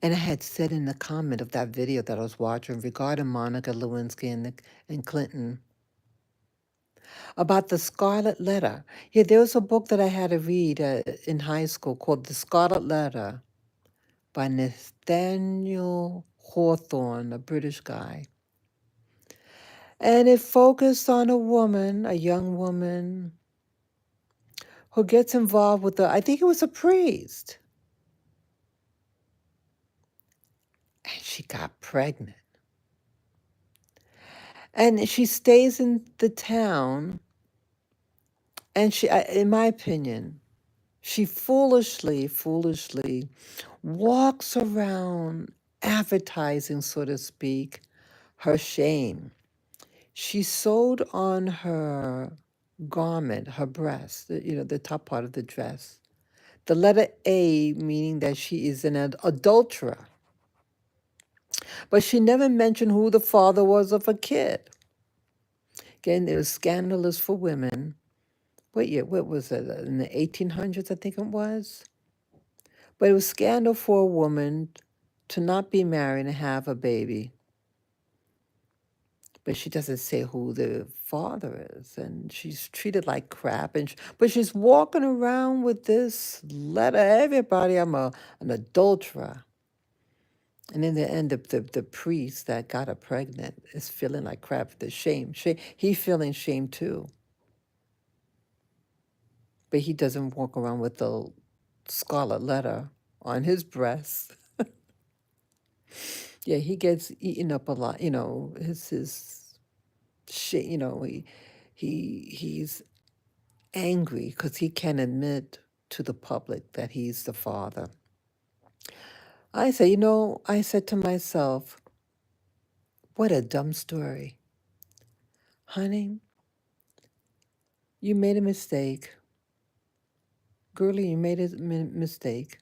And I had said in the comment of that video that I was watching regarding Monica Lewinsky and Clinton about the Scarlet Letter. Yeah, there was a book that I had to read in high school called The Scarlet Letter by Nathaniel Hawthorne, a British guy. And it focused on a woman, a young woman, who gets involved with I think it was a priest. And she got pregnant. And she stays in the town, and she, in my opinion, she foolishly walks around advertising, so to speak, her shame. She sewed on her garment, her breast, the top part of the dress, the letter A, meaning that she is an adulterer. But she never mentioned who the father was of a kid. Again, it was scandalous for women. What was it? In the 1800s, I think it was. But it was scandal for a woman to not be married and have a baby. But she doesn't say who the father is, and she's treated like crap. But she's walking around with this letter, everybody, I'm an adulterer. And in the end, the priest that got her pregnant is feeling like crap. The shame. He's feeling shame too. But he doesn't walk around with the scarlet letter on his breast. Yeah, he gets eaten up a lot. His shit. He's angry because he can't admit to the public that he's the father. I said to myself, what a dumb story. Honey, you made a mistake. Girlie, you made a mistake.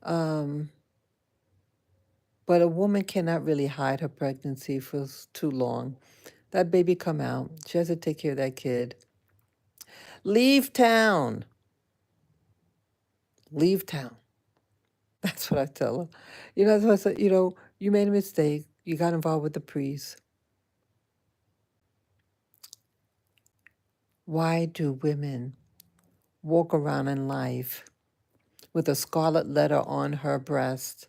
But a woman cannot really hide her pregnancy for too long. That baby come out. She has to take care of that kid. Leave town. Leave town. That's what I tell her. That's what I said. You made a mistake. You got involved with the priest. Why do women walk around in life with a scarlet letter on her breast,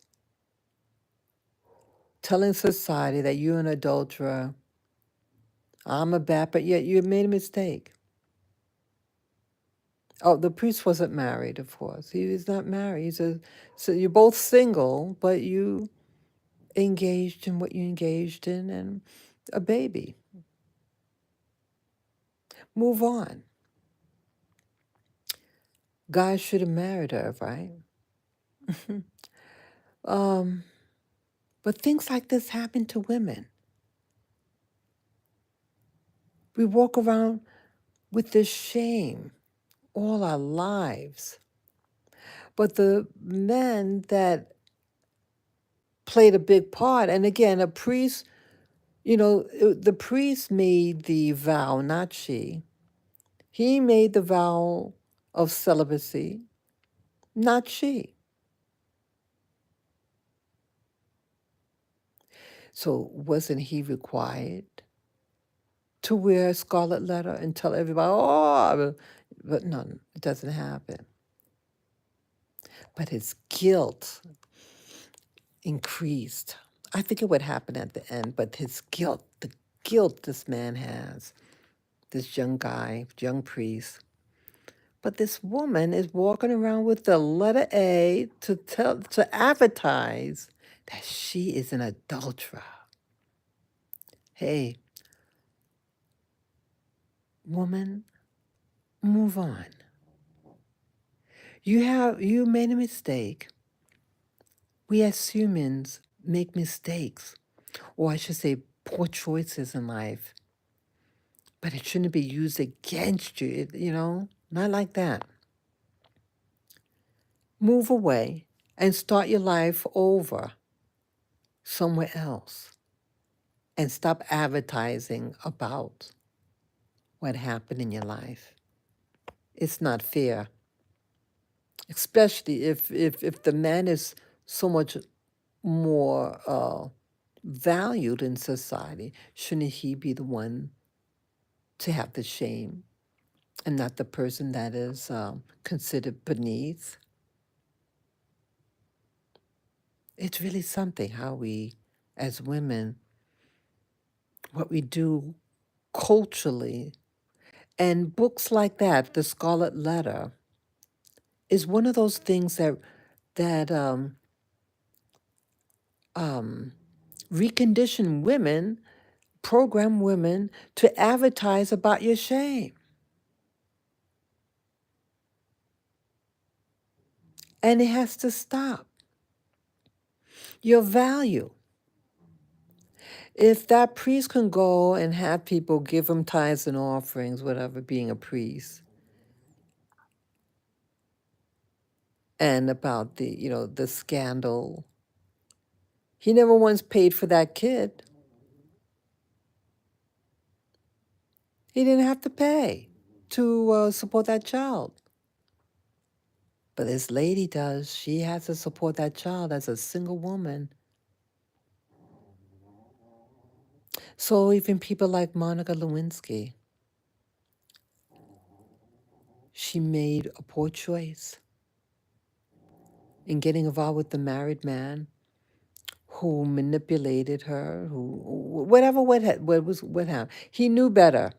telling society that you're an adulterer, I'm a bad, but yet you made a mistake? Oh, the priest wasn't married, of course. He was not married. So you're both single, but you engaged in what you engaged in, and a baby. Move on. God should have married her, right? But things like this happen to women. We walk around with this shame all our lives. But the men that played a big part, and again, a priest, the priest made the vow, not she. He made the vow of celibacy, not she. So wasn't he required to wear a scarlet letter and tell everybody, oh, but no, it doesn't happen. But his guilt increased. I think it would happen at the end, but his guilt, the guilt this man has, this young guy, young priest. But this woman is walking around with the letter A to advertise that she is an adulterer. Hey, woman, move on. You made a mistake. We as humans make mistakes, or I should say poor choices in life. But it shouldn't be used against you, not like that. Move away and start your life over somewhere else. And stop advertising about what happened in your life. It's not fair. Especially if the man is so much more valued in society, shouldn't he be the one to have the shame and not the person that is considered beneath? It's really something how we, as women, what we do culturally. And books like that, The Scarlet Letter, is one of those things that recondition women, program women to advertise about your shame. And it has to stop. Your value. If that priest can go and have people give him tithes and offerings, whatever, being a priest, and about the scandal, he never once paid for that kid. He didn't have to pay to support that child. But this lady does. She has to support that child as a single woman. So even people like Monica Lewinsky, she made a poor choice in getting involved with the married man who manipulated her, who what happened. He knew better.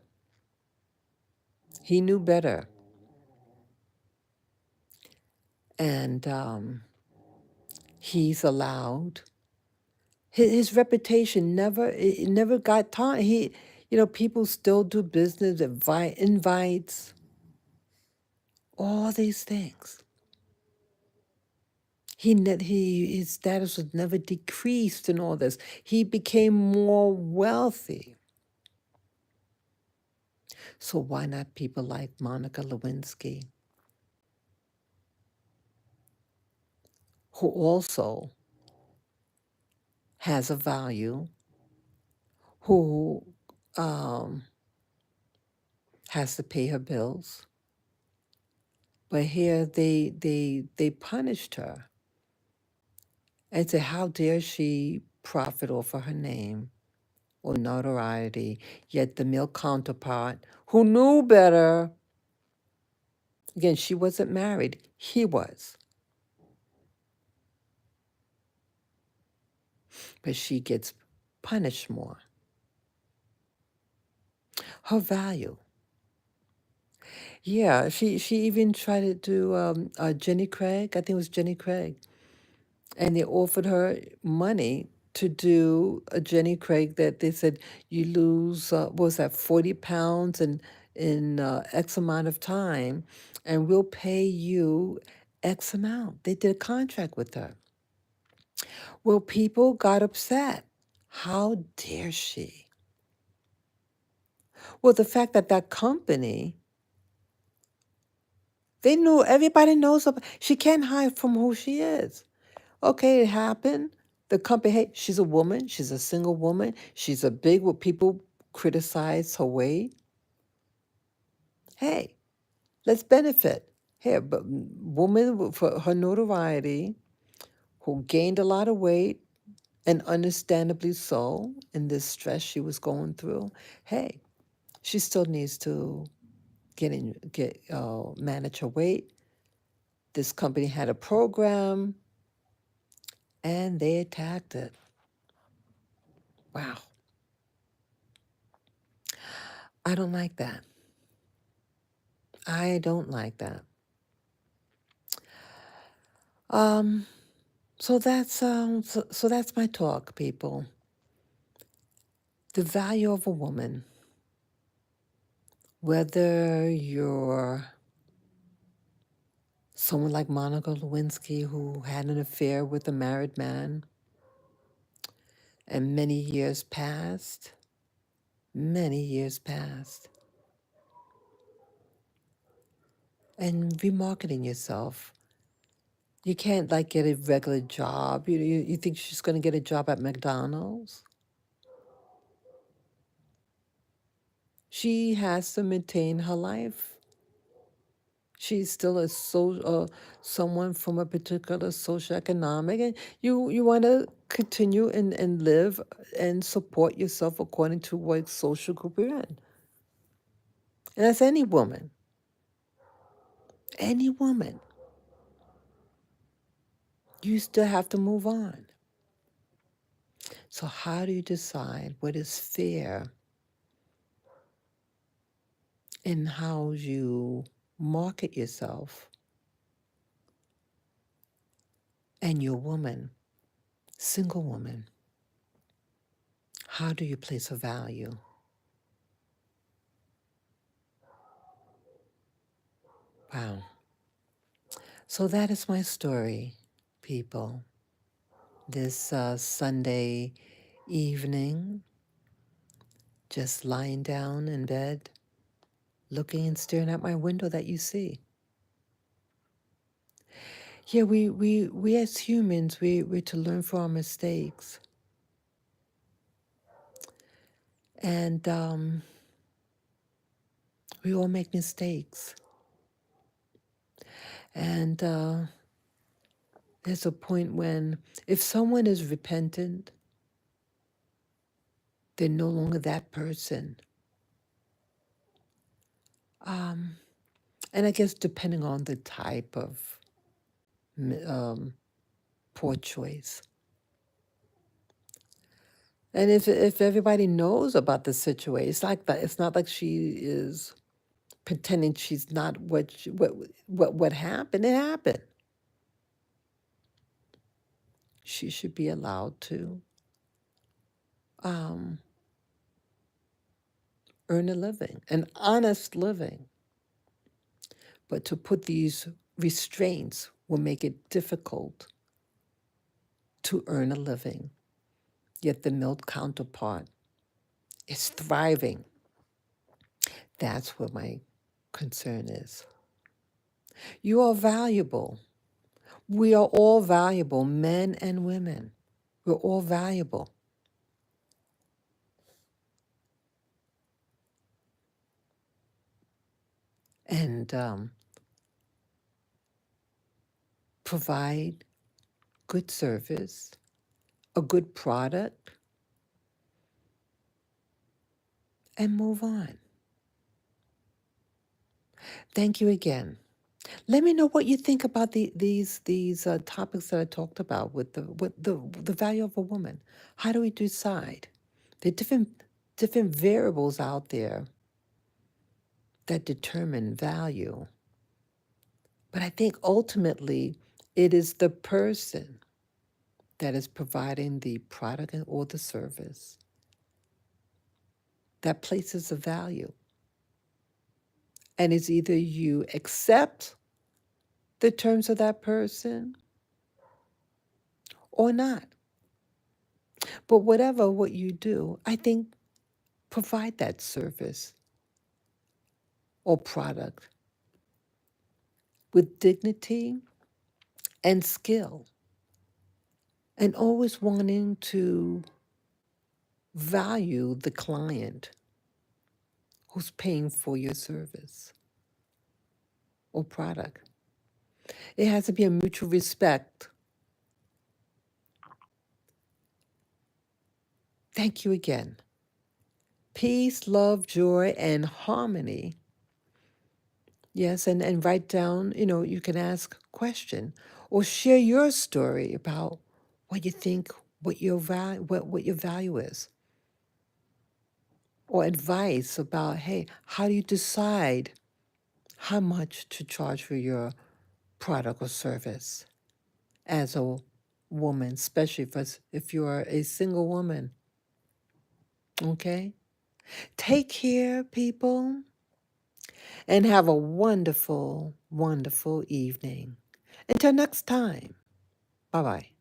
He knew better. And he's allowed. His reputation never got tarnished. People still do business, invites, all these things. His status was never decreased in all this. He became more wealthy. So why not people like Monica Lewinsky, who also has a value, who has to pay her bills, but here they punished her and said, how dare she profit off of her name or notoriety, yet the male counterpart who knew better, again, she wasn't married, he was, but she gets punished more. Her value. Yeah, she even tried to do Jenny Craig, I think it was Jenny Craig, and they offered her money to do a Jenny Craig that they said you lose, what was that, 40 pounds in X amount of time, and we'll pay you X amount. They did a contract with her. Well, people got upset. How dare she? Well, the fact that that company, they knew, everybody knows, she can't hide from who she is. Okay, it happened. The company, hey, she's a woman. She's a single woman. She's a big, what people criticize her weight. Hey, let's benefit. Here, but woman for her notoriety, who gained a lot of weight, and understandably so, in this stress she was going through. Hey, she still needs to manage her weight. This company had a program, and they attacked it. Wow, I don't like that. I don't like that. Um, so that's my talk, people. The value of a woman, whether you're someone like Monica Lewinsky who had an affair with a married man, and many years passed, and remarketing yourself. You can't like get a regular job. You think she's going to get a job at McDonald's? She has to maintain her life. She's still someone from a particular socioeconomic, and you want to continue and live and support yourself according to what social group you're in. And that's any woman. Any woman. You still have to move on. So how do you decide what is fair in how you market yourself and your woman, single woman? How do you place a value? Wow. So that is my story, people. This Sunday evening, just lying down in bed, looking and staring at my window that you see. Yeah, we as humans, we're to learn from our mistakes. And we all make mistakes. And there's a point when if someone is repentant, they're no longer that person. And I guess depending on the type of poor choice. And if everybody knows about the situation, it's like that. It's not like she is pretending she's not what happened. It happened. She should be allowed to earn a living, an honest living. But to put these restraints will make it difficult to earn a living. Yet the male counterpart is thriving. That's what my concern is. You are valuable. We are all valuable, men and women. We're all valuable. And provide good service, a good product, and move on. Thank you again. Let me know what you think about these topics that I talked about with the value of a woman. How do we decide? There are different variables out there that determine value. But I think ultimately it is the person that is providing the product or the service that places a value. And it's either you accept the terms of that person or not. But whatever what you do, I think provide that service or product with dignity and skill, and always wanting to value the client who's paying for your service or product. It has to be a mutual respect. Thank you again. Peace, love, joy, and harmony. Yes, and write down, you can ask a question or share your story about what you think, what your value is. Or advice about, hey, how do you decide how much to charge for your product or service as a woman, especially if you're a single woman. Okay? Take care, people, and have a wonderful, wonderful evening. Until next time, bye bye.